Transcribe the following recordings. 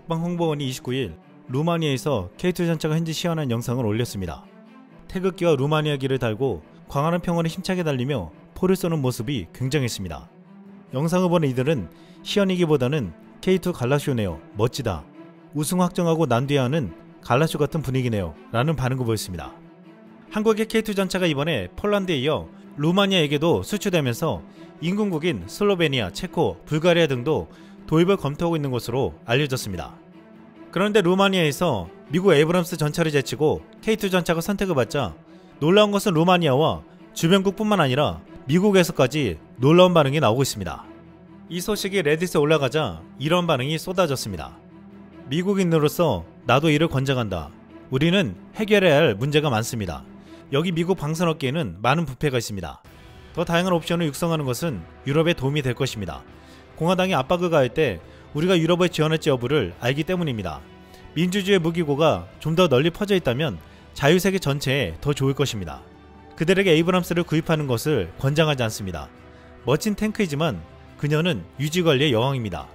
국방홍보원이 29일 루마니아에서 K2 전차가 현지 시연한 영상을 올렸습니다. 태극기와 루마니아기를 달고 광활한 평원을 힘차게 달리며 포를 쏘는 모습이 굉장했습니다. 영상을 보는 이들은 시연이기보다는 K2 갈라쇼네요, 멋지다, 우승 확정하고 난 뒤에 하는 갈라쇼 같은 분위기네요 라는 반응을 보였습니다. 한국의 K2 전차가 이번에 폴란드에 이어 루마니아에게도 수출되면서 인근국인 슬로베니아, 체코, 불가리아 등도 도입을 검토하고 있는 것으로 알려졌습니다. 그런데 루마니아에서 미국 에이브람스 전차를 제치고 K2 전차가 선택을 받자 놀라운 것은 루마니아와 주변국뿐만 아니라 미국에서까지 놀라운 반응이 나오고 있습니다. 이 소식이 레딧에 올라가자 이런 반응이 쏟아졌습니다. 미국인으로서 나도 이를 권장한다. 우리는 해결해야 할 문제가 많습니다. 여기 미국 방산업계에는 많은 부패가 있습니다. 더 다양한 옵션을 육성하는 것은 유럽에 도움이 될 것입니다. 공화당이 압박을 가할 때 우리가 유럽을 지원할지 여부를 알기 때문입니다. 민주주의 무기고가 좀 더 널리 퍼져 있다면 자유세계 전체에 더 좋을 것입니다. 그들에게 에이브람스를 구입하는 것을 권장하지 않습니다. 멋진 탱크이지만 그녀는 유지관리의 여왕입니다.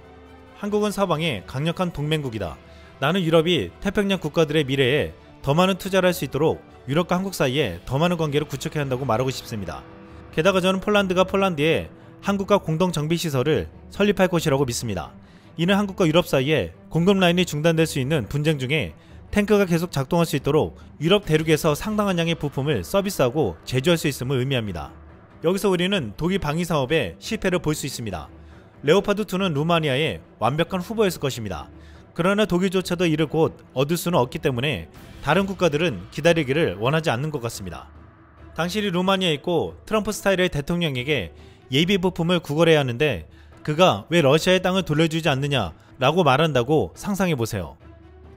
한국은 서방의 강력한 동맹국이다. 나는 유럽이 태평양 국가들의 미래에 더 많은 투자를 할 수 있도록 유럽과 한국 사이에 더 많은 관계를 구축해야 한다고 말하고 싶습니다. 게다가 저는 폴란드가 폴란드에 한국과 공동 정비시설을 설립할 것이라고 믿습니다. 이는 한국과 유럽 사이에 공급 라인이 중단될 수 있는 분쟁 중에 탱크가 계속 작동할 수 있도록 유럽 대륙에서 상당한 양의 부품을 서비스하고 제조할 수 있음을 의미합니다. 여기서 우리는 독일 방위 사업의 실패를 볼 수 있습니다. 레오파드2는 루마니아의 완벽한 후보였을 것입니다. 그러나 독일조차도 이를 곧 얻을 수는 없기 때문에 다른 국가들은 기다리기를 원하지 않는 것 같습니다. 당신이 루마니아에 있고 트럼프 스타일의 대통령에게 예비 부품을 구걸해야 하는데 그가 왜 러시아의 땅을 돌려주지 않느냐 라고 말한다고 상상해보세요.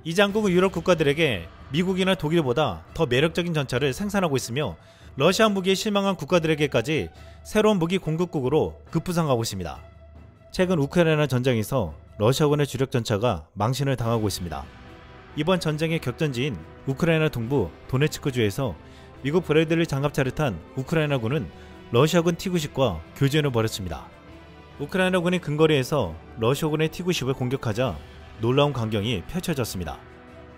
이 장국은 유럽 국가들에게 미국이나 독일보다 더 매력적인 전차를 생산하고 있으며 러시아 무기에 실망한 국가들에게까지 새로운 무기 공급국으로 급부상하고 있습니다. 최근 우크라이나 전장에서 러시아군의 주력 전차가 망신을 당하고 있습니다. 이번 전쟁의 격전지인 우크라이나 동부 도네츠크주에서 미국 브래들리 장갑차를 탄 우크라이나군은 러시아군 T-90과 교전을 벌였습니다. 우크라이나군이 근거리에서 러시아군의 T-90을 공격하자 놀라운 광경이 펼쳐졌습니다.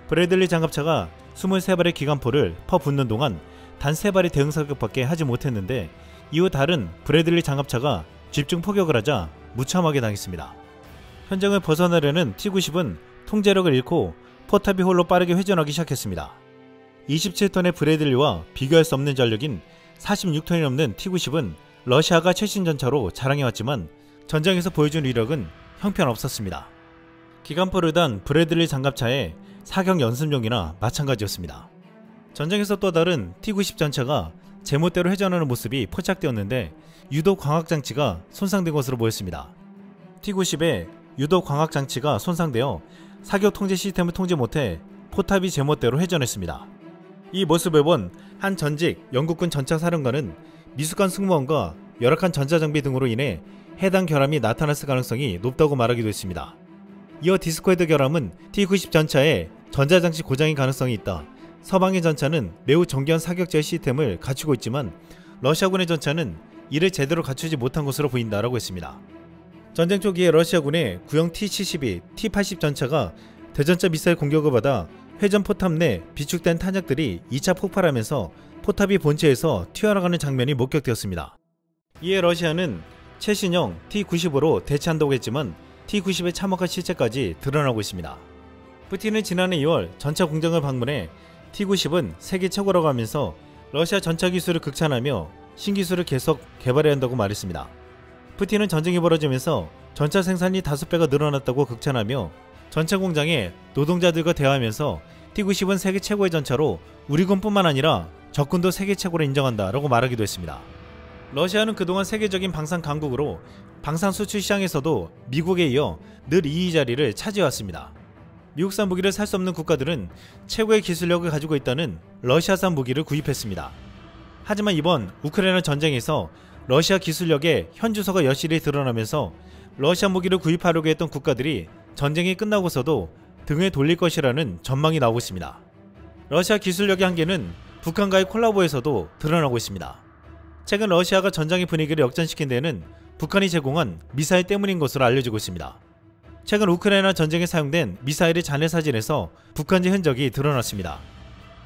브래들리 장갑차가 23발의 기관포를 퍼붓는 동안 단 3발의 대응 사격밖에 하지 못했는데 이후 다른 브래들리 장갑차가 집중 포격을 하자 무참하게 당했습니다. 현장을 벗어나려는 T-90은 통제력을 잃고 포탑이 홀로 빠르게 회전하기 시작했습니다. 27톤의 브래들리와 비교할 수 없는 전력인 46톤이 넘는 T-90은 러시아가 최신 전차로 자랑해왔지만 전장에서 보여준 위력은 형편없었습니다. 기관포를 단 브래들리 장갑차의 사격 연습용이나 마찬가지였습니다. 전장에서 또 다른 T-90 전차가 제멋대로 회전하는 모습이 포착되었는데 유도 광학장치가 손상된 것으로 보였습니다. T-90의 유도 광학장치가 손상되어 사격 통제 시스템을 통제 못해 포탑이 제멋대로 회전했습니다. 이 모습을 본 한 전직 영국군 전차 사령관은 미숙한 승무원과 열악한 전자장비 등으로 인해 해당 결함이 나타났을 가능성이 높다고 말하기도 했습니다. 이어 디스코헤드 결함은 T-90 전차에 전자장치 고장의 가능성이 있다. 서방의 전차는 매우 정교한 사격제 시스템을 갖추고 있지만 러시아군의 전차는 이를 제대로 갖추지 못한 것으로 보인다라고 했습니다. 전쟁 초기에 러시아군의 구형 T-72, T-80 전차가 대전차 미사일 공격을 받아 회전 포탑 내 비축된 탄약들이 2차 폭발하면서 포탑이 본체에서 튀어나가는 장면이 목격되었습니다. 이에 러시아는 최신형 T-90으로 대체한다고 했지만 T-90의 참혹한 실체까지 드러나고 있습니다. 푸틴은 지난해 2월 전차 공장을 방문해 T-90은 세계 최고라고 하면서 러시아 전차 기술을 극찬하며 신기술을 계속 개발해야 한다고 말했습니다. 푸틴은 전쟁이 벌어지면서 전차 생산이 5배가 늘어났다고 극찬하며 전차 공장에 노동자들과 대화하면서 T-90은 세계 최고의 전차로 우리 군뿐만 아니라 적군도 세계 최고로 인정한다 라고 말하기도 했습니다. 러시아는 그동안 세계적인 방산 강국으로 방산 수출 시장에서도 미국에 이어 늘 2위 자리를 차지해왔습니다. 미국산 무기를 살 수 없는 국가들은 최고의 기술력을 가지고 있다는 러시아산 무기를 구입했습니다. 하지만 이번 우크라이나 전쟁에서 러시아 기술력의 현주소가 여실히 드러나면서 러시아 무기를 구입하려고 했던 국가들이 전쟁이 끝나고서도 등을 돌릴 것이라는 전망이 나오고 있습니다. 러시아 기술력의 한계는 북한과의 콜라보에서도 드러나고 있습니다. 최근 러시아가 전장의 분위기를 역전시킨 데는 북한이 제공한 미사일 때문인 것으로 알려지고 있습니다. 최근 우크라이나 전쟁에 사용된 미사일의 잔해 사진에서 북한제 흔적이 드러났습니다.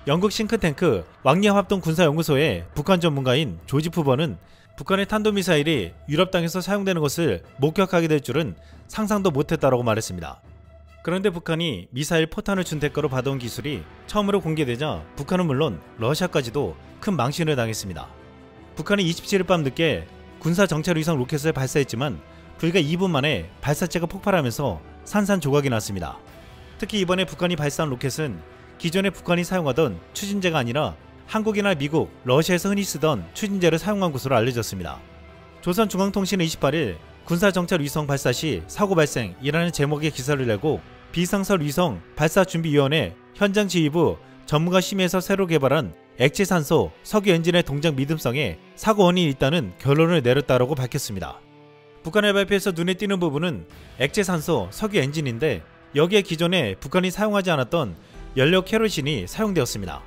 영국 싱크탱크 왕리합동군사연구소의 북한 전문가인 조지 푸버는 북한의 탄도미사일이 유럽 땅에서 사용되는 것을 목격하게 될 줄은 상상도 못했다라고 말했습니다. 그런데 북한이 미사일 포탄을 준 대가로 받아온 기술이 처음으로 공개되자 북한은 물론 러시아까지도 큰 망신을 당했습니다. 북한이 27일 밤 늦게 군사 정찰 위성 로켓을 발사했지만 불과 2분 만에 발사체가 폭발하면서 산산조각이 났습니다. 특히 이번에 북한이 발사한 로켓은 기존에 북한이 사용하던 추진제가 아니라 한국이나 미국, 러시아에서 흔히 쓰던 추진제를 사용한 것으로 알려졌습니다. 조선중앙통신은 28일 군사정찰 위성 발사 시 사고 발생이라는 제목의 기사를 내고 비상설 위성 발사준비위원회 현장 지휘부 전문가 심의에서 새로 개발한 액체산소 석유 엔진의 동작 믿음성에 사고 원인이 있다는 결론을 내렸다고 밝혔습니다. 북한의 발표에서 눈에 띄는 부분은 액체산소 석유 엔진인데 여기에 기존에 북한이 사용하지 않았던 연료 케로신이 사용되었습니다.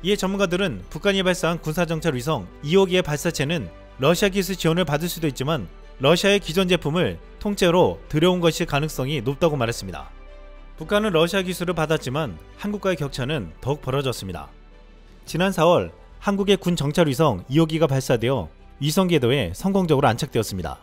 이에 전문가들은 북한이 발사한 군사정찰 위성 2호기의 발사체는 러시아 기술 지원을 받을 수도 있지만 러시아의 기존 제품을 통째로 들여온 것일 가능성이 높다고 말했습니다. 북한은 러시아 기술을 받았지만 한국과의 격차는 더욱 벌어졌습니다. 지난 4월 한국의 군 정찰 위성 2호기가 발사되어 위성 궤도에 성공적으로 안착되었습니다.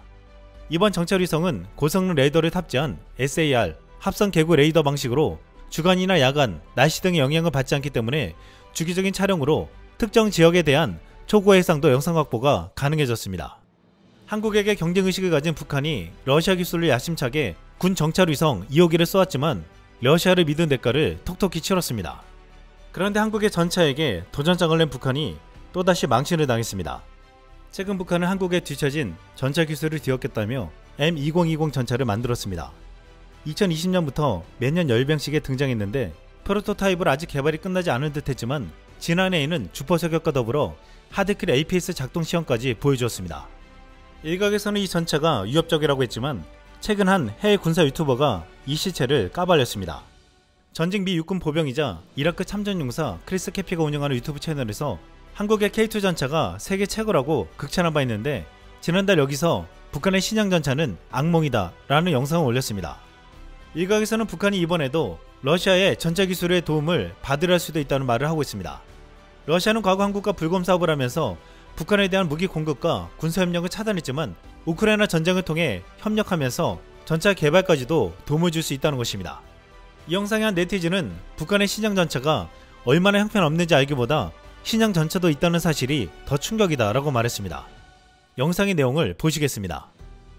이번 정찰 위성은 고성능 레이더를 탑재한 SAR 합성 개구 레이더 방식으로 주간이나 야간, 날씨 등의 영향을 받지 않기 때문에 주기적인 촬영으로 특정 지역에 대한 초고해상도 영상 확보가 가능해졌습니다. 한국에게 경쟁의식을 가진 북한이 러시아 기술을 야심차게 군 정찰 위성 2호기를 쏘았지만 러시아를 믿은 대가를 톡톡히 치렀습니다. 그런데 한국의 전차에게 도전장을 낸 북한이 또다시 망신을 당했습니다. 최근 북한은 한국에 뒤처진 전차 기술을 뒤엎겠다며 M2020 전차를 만들었습니다. 2020년부터 매년 10병씩에 등장했는데 프로토타입을 아직 개발이 끝나지 않은 듯 했지만 지난해에는 주포 저격과 더불어 하드킬 APS 작동 시험까지 보여주었습니다. 일각에서는 이 전차가 위협적이라고 했지만 최근 한 해외 군사 유튜버가 이 실체를 까발렸습니다. 전직 미 육군 보병이자 이라크 참전용사 크리스 캐피가 운영하는 유튜브 채널에서 한국의 K2 전차가 세계 최고라고 극찬한 바 있는데 지난달 여기서 북한의 신형 전차는 악몽이다 라는 영상을 올렸습니다. 일각에서는 북한이 이번에도 러시아의 전차 기술의 도움을 받으려 할 수도 있다는 말을 하고 있습니다. 러시아는 과거 한국과 불곰 사업을 하면서 북한에 대한 무기 공급과 군사협력을 차단했지만 우크라이나 전쟁을 통해 협력하면서 전차 개발까지도 도움을 줄 수 있다는 것입니다. 이 영상의 한 네티즌은 북한의 신형 전차가 얼마나 형편없는지 알기보다 신형 전차도 있다는 사실이 더 충격이다 라고 말했습니다. 영상의 내용을 보시겠습니다.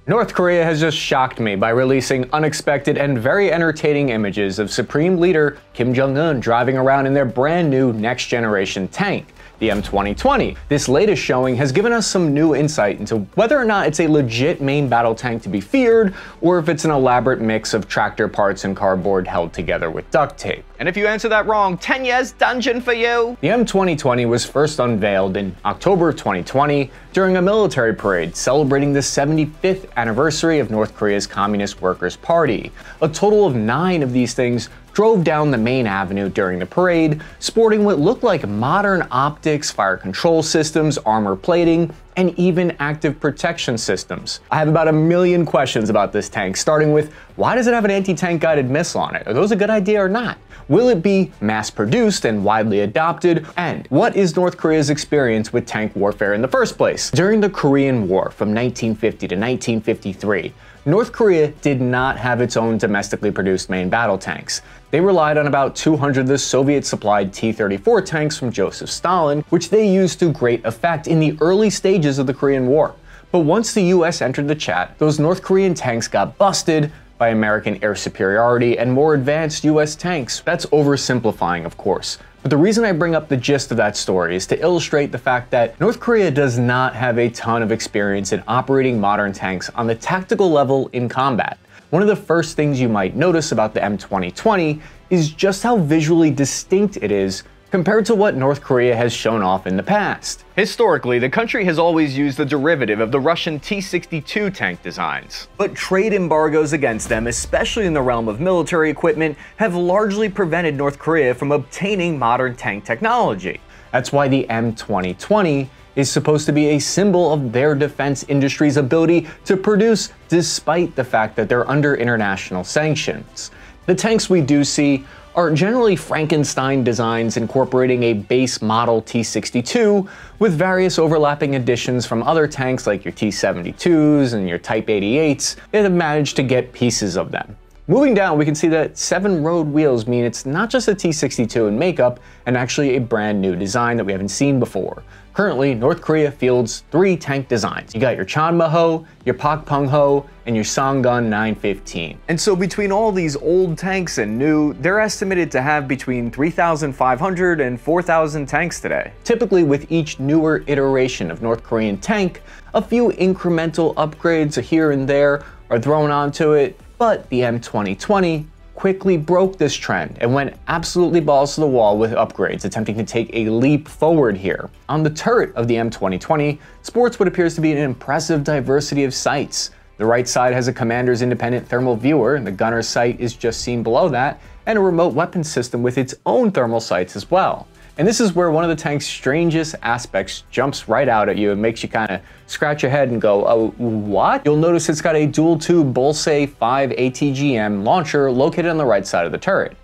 North Korea has just shocked me by releasing unexpected and very entertaining images of Supreme Leader Kim Jong-un driving around in their brand new next-generation tank, the M2020. This latest showing has given us some new insight into whether or not it's a legit main battle tank to be feared, or if it's an elaborate mix of tractor parts and cardboard held together with duct tape. And if you answer that wrong, 10 years dungeon for you! The M2020 was first unveiled in October 2020 during a military parade celebrating the 75th anniversary of North Korea's Communist Workers' Party. A total of 9 of these things drove down the main avenue during the parade, sporting what looked like modern optics, fire control systems, armor plating, and even active protection systems. I have about 1 million questions about this tank, starting with, why does it have an anti-tank guided missile on it? Are those a good idea or not? Will it be mass-produced and widely adopted? And what is North Korea's experience with tank warfare in the first place? During the Korean War from 1950 to 1953, North Korea did not have its own domestically produced main battle tanks. They relied on about 200 of the Soviet-supplied T-34 tanks from Joseph Stalin, which they used to great effect in the early stages of the Korean War. But once the US entered the chat, those North Korean tanks got busted by American air superiority and more advanced US tanks. That's oversimplifying, of course. But the reason I bring up the gist of that story is to illustrate the fact that North Korea does not have a ton of experience in operating modern tanks on the tactical level in combat. One of the first things you might notice about the M2020 is just how visually distinct it is compared to what North Korea has shown off in the past. Historically, the country has always used a derivative of the Russian T-62 tank designs. But trade embargoes against them, especially in the realm of military equipment, have largely prevented North Korea from obtaining modern tank technology. That's why the M2020 is supposed to be a symbol of their defense industry's ability to produce despite the fact that they're under international sanctions. The tanks we do see are generally Frankenstein designs incorporating a base model T-62 with various overlapping additions from other tanks like your T-72s and your Type 88s that have managed to get pieces of them. Moving down, we can see that 7 road wheels mean it's not just a T-62 in makeup and actually a brand new design that we haven't seen before. Currently, North Korea fields 3 tank designs. You got your Chanma-ho, your Pak-pung-ho, and your Sanggun 915. And so between all these old tanks and new, they're estimated to have between 3,500 and 4,000 tanks today. Typically with each newer iteration of North Korean tank, a few incremental upgrades here and there are thrown onto it, but the M2020 quickly broke this trend and went absolutely balls to the wall with upgrades, attempting to take a leap forward here. On the turret of the M2020 sports what appears to be an impressive diversity of sights. The right side has a commander's independent thermal viewer, and the gunner's sight is just seen below that, and a remote weapon system with its own thermal sights as well. And this is where one of the tank's strangest aspects jumps right out at you and makes you kind of scratch your head and go, oh, what? You'll notice it's got a dual-tube Bolsay 5 ATGM launcher located on the right side of the turret.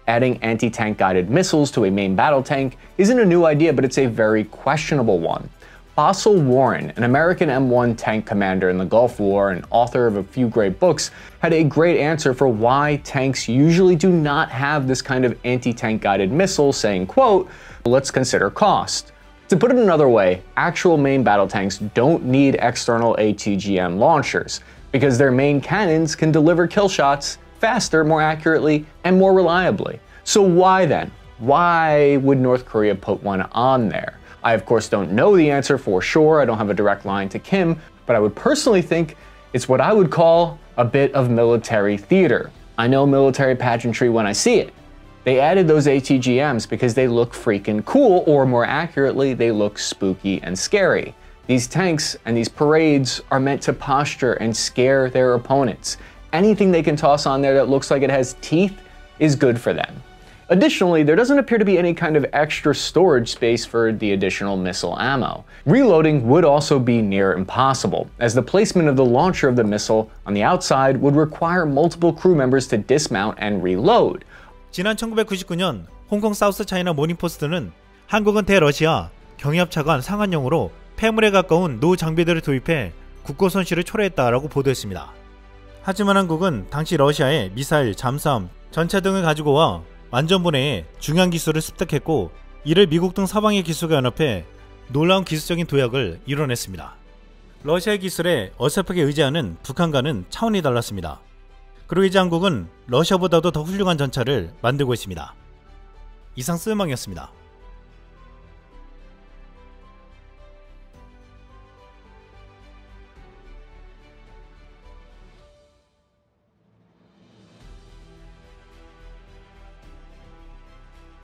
Adding anti-tank guided missiles to a main battle tank isn't a new idea, but it's a very questionable one. Fossil Warren, an American M1 tank commander in the Gulf War and author of a few great books, had a great answer for why tanks usually do not have this kind of anti-tank guided missile, saying, quote, let's consider cost. To put it another way, actual main battle tanks don't need external ATGM launchers, because their main cannons can deliver kill shots faster, more accurately, and more reliably. So why then? Why would North Korea put one on there? I of course don't know the answer for sure, I don't have a direct line to Kim, but I would personally think it's what I would call a bit of military theater. I know military pageantry when I see it. They added those ATGMs because they look freaking cool, or more accurately, they look spooky and scary. These tanks and these parades are meant to posture and scare their opponents. Anything they can toss on there that looks like it has teeth is good for them. Additionally, there doesn't appear to be any kind of extra storage space for the additional missile ammo. Reloading would also be near impossible, as the placement of the launcher of the missile on the outside would require multiple crew members to dismount and reload. 지난 1999년 홍콩 사우스 차이나 모닝포스트는 한국은 대러시아 경협차관 상한용으로 폐물에 가까운 노 장비들을 도입해 국고 손실을 초래했다라고 보도했습니다. 하지만 한국은 당시 러시아에 미사일, 잠수함, 전차 등을 가지고 와 완전 분해에 중요한 기술을 습득했고, 이를 미국 등 서방의 기술과 연합해 놀라운 기술적인 도약을 이뤄냈습니다. 러시아의 기술에 어설프게 의지하는 북한과는 차원이 달랐습니다. 그리고 이제 한국은 러시아보다도 더 훌륭한 전차를 만들고 있습니다. 이상 쓰음왕이었습니다.